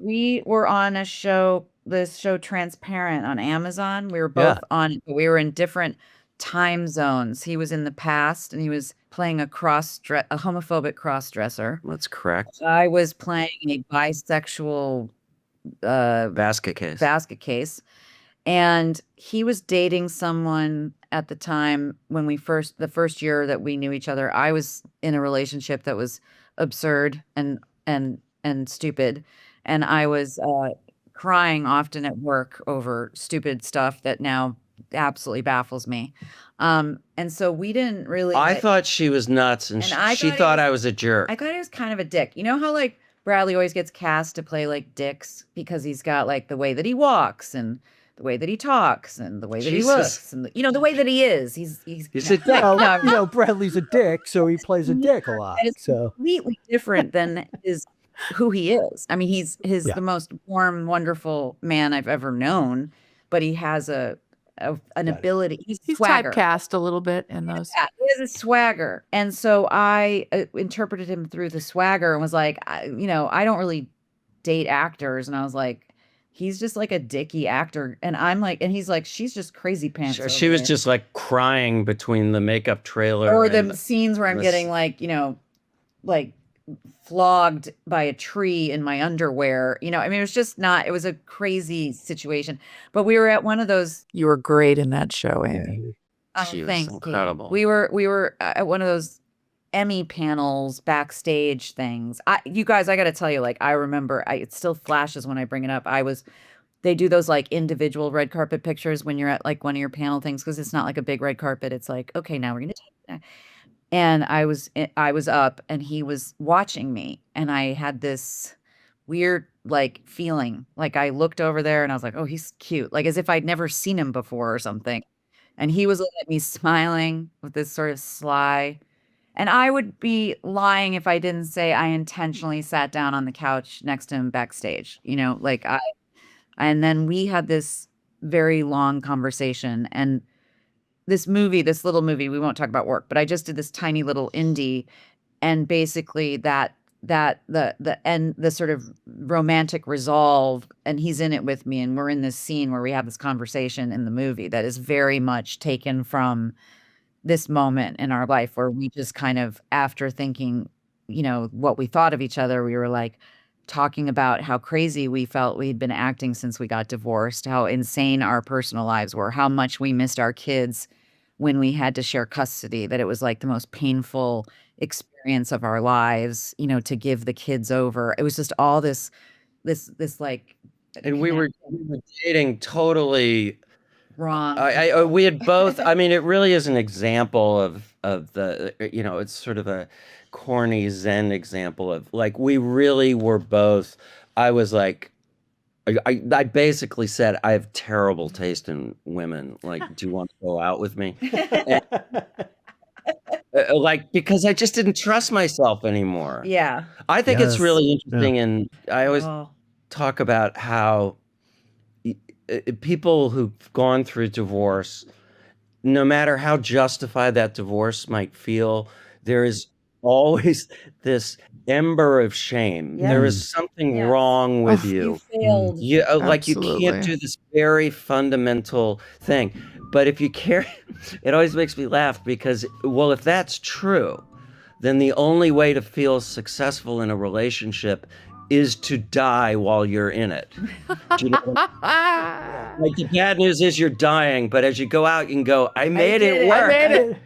we were on this show Transparent on Amazon. We were Yeah. both on it, but we were in different time zones. He was in the past and he was playing a homophobic cross-dresser. That's correct. I was playing a bisexual Basket case. And he was dating someone at the time when the first year that we knew each other. I was in a relationship that was absurd and stupid. And I was crying often at work over stupid stuff that now absolutely baffles me. And so we didn't really. I thought she was nuts, and she thought I was a jerk. I thought he was kind of a dick. You know how like Bradley always gets cast to play like dicks because he's got like the way that he walks and the way that he talks and the way that he looks and the way that he is. He's a dick. Well, Bradley's a dick, so he plays a dick a lot. It's completely different than who he is. I mean, he's the most warm, wonderful man I've ever known, but he has an ability. He's swagger. Typecast a little bit in those. Yeah, he has a swagger. And so I interpreted him through the swagger and was like, I don't really date actors. And I was like, he's just like a dicky actor. And I'm like, and he's like, she's just crazy pants. She was just like crying between the makeup trailer. Or the scenes where I'm getting like, like flogged by a tree in my underwear. I mean, it was a crazy situation. But we were at one of those. You were great in that show, Amy. Oh, she was thanks, incredible. Kate. We were at one of those Emmy panels, backstage things. You guys, I got to tell you, like, I remember, it still flashes when I bring it up. They do those like individual red carpet pictures when you're at like one of your panel things, because it's not like a big red carpet. It's like, okay, now we're going to take that. And I was up and he was watching me, and I had this weird like feeling. Like I looked over there and I was like, oh, he's cute. Like as if I'd never seen him before or something. And he was looking at me smiling with this sort of sly. And I would be lying if I didn't say I intentionally sat down on the couch next to him backstage, and then we had this very long conversation. And this little movie, we won't talk about work, but I just did this tiny little indie, and basically the end, the sort of romantic resolve, and he's in it with me, and we're in this scene where we have this conversation in the movie that is very much taken from this moment in our life where we just kind of, after thinking, what we thought of each other, we were like talking about how crazy we felt we'd been acting since we got divorced, how insane our personal lives were, how much we missed our kids when we had to share custody, that it was like the most painful experience of our lives, to give the kids over. It was just all this like. And we were dating totally wrong. We had both. I mean, it really is an example of the, it's sort of a corny Zen example of like, we really were both. I was like, I basically said, I have terrible taste in women. Like, do you want to go out with me? And, like, because I just didn't trust myself anymore. Yeah. I think it's really interesting. And I always talk about how people who've gone through divorce, no matter how justified that divorce might feel, there is always this ember of shame. There is something wrong with you. You failed. Like you can't do this very fundamental thing. But if you carry, it always makes me laugh because, well, if that's true, then the only way to feel successful in a relationship is to die while you're in it. Do you know like the bad news is you're dying, but as you go out, you can go, I made it work. I made it.